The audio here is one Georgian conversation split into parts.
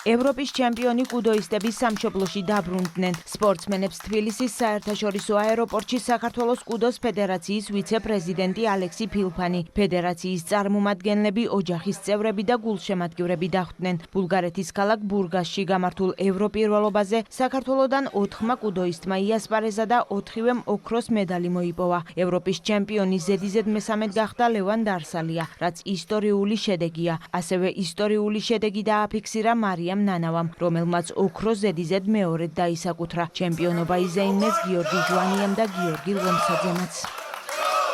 ევროპის ჩემპიონი კუდოისტების სამშობლოში დაბრუნდნენ. სპორტსმენებს თბილისის საერთაშორისო აეროპორტში საქართველოს კუდოს ფედერაციის ვიცე-პრეზიდენტი ალექსი ფილფანი, ფედერაციის წარმომადგენლები, ოჯახის წევრები და გულშემატკივრები დახვდნენ. ბულგარეთის ქალაქ ბურგასში გამართულ ევროპირველობაზე საქართველოდან 4 კუდოისტმა იასპარეზა და 4-ვემ ოქროს მედალი მოიპოვა. ევროპის ჩემპიონი ზედიზედ მესამედ გახდა ლევან დარსალია, რაც ისტორიული შედეგია. ასევე ისტორიული შედეგი დააფიქსირა მარიამ ნანავამ, რომელმაც ოქროს ზედიზედ მეორედ დაისაკუთრა. ჩემპიონობა იზეიმეს გიორგი ჟვანიამ და გიორგი ლომსაძემაც.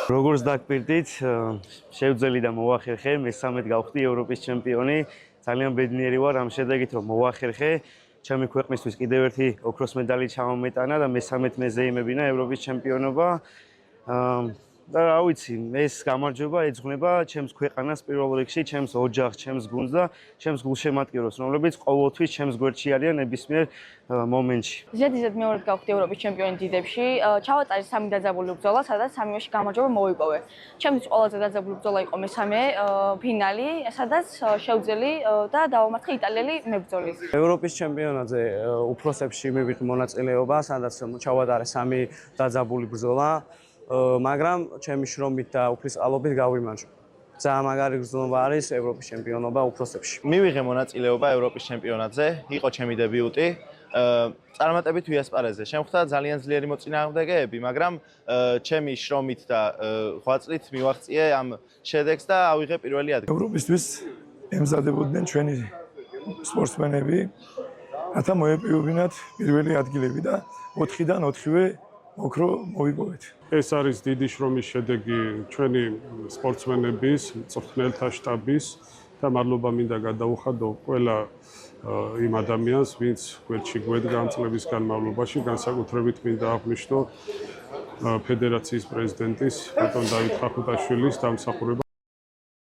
როგორც დაგპირდით, შევძელი და მოვახერხე, მესამედ გავხდი ევროპის ჩემპიონი. ძალიან ბედნიერი ვარ ამ შედეგით, რომ მოვახერხე. ჩემი ქვეყნისთვის კიდევ ერთი ოქროს მედალი ჩამომეტანა და მესამედ მეზეიმებინა ევროპის ჩემპიონობა. და რა ვიცი, ეს გამარჯვება ეძღვნება ჩემს ქვეყანას პირველ რიგში, ჩემს ოჯახს, ჩემს გუნდს და ჩემს გულშემატკივრებს, რომლებიც ყოველთვის ჩემს გვერდში არიან ნებისმიერ მომენტში. ზედიზედ მეორედ გავხდი ევროპის ჩემპიონი დიდებში. ჩავატარე 3 დაძაბული ბრძოლა, სადაც 3-ში გამარჯვება მოვიპოვე. ჩემთვის ყველაზე დაძაბული ბრძოლა იყო მესამე ფინალი, სადაც შევძელი და დავამარცხე იტალიელი მებრძოლი. ევროპის ჩემპიონატზე უფროსებში მივიღეთ მონაწილეობა, სადაც ჩავატარე 3 დაძაბული ბრძოლა. მაგრამ ჩემი შრომით და უფლისყალობით გავიმარჯვე. ძალიან მაგარი გრძნობა არის ევროპის ჩემპიონობა უფროსებში. მივიღე მონაწილეობა ევროპის ჩემპიონატზე, იყო ჩემი დებიუტი. წარმატებით ვიასპარეზე. შემხვდა ძალიან ძლიერი მოწინააღმდეგეები, მაგრამ ჩემი შრომით და ღვაწლით მივაღწიე ამ შედეგს და ავიღე პირველი ადგილი. ევროპისთვის ემზადებოდნენ ჩვენი სპორტსმენები, რათა მოეპოვებინათ პირველი ადგილები და 4-დან 4-ვე ოქრო მოვიპოვეთ. ეს არის დიდი შრომის შედეგი ჩვენი სპორტსმენების, მწვრთნელთა შტაბის და მადლობა მინდა გადაუხადო ყველა იმ ადამიანს, ვინც გვერდში გვედგა ამ წლების განმავლობაში, განსაკუთრებით მინდა აღნიშნო ფედერაციის პრეზიდენტის ბატონ დავით ხახუტაშვილის დამსახურება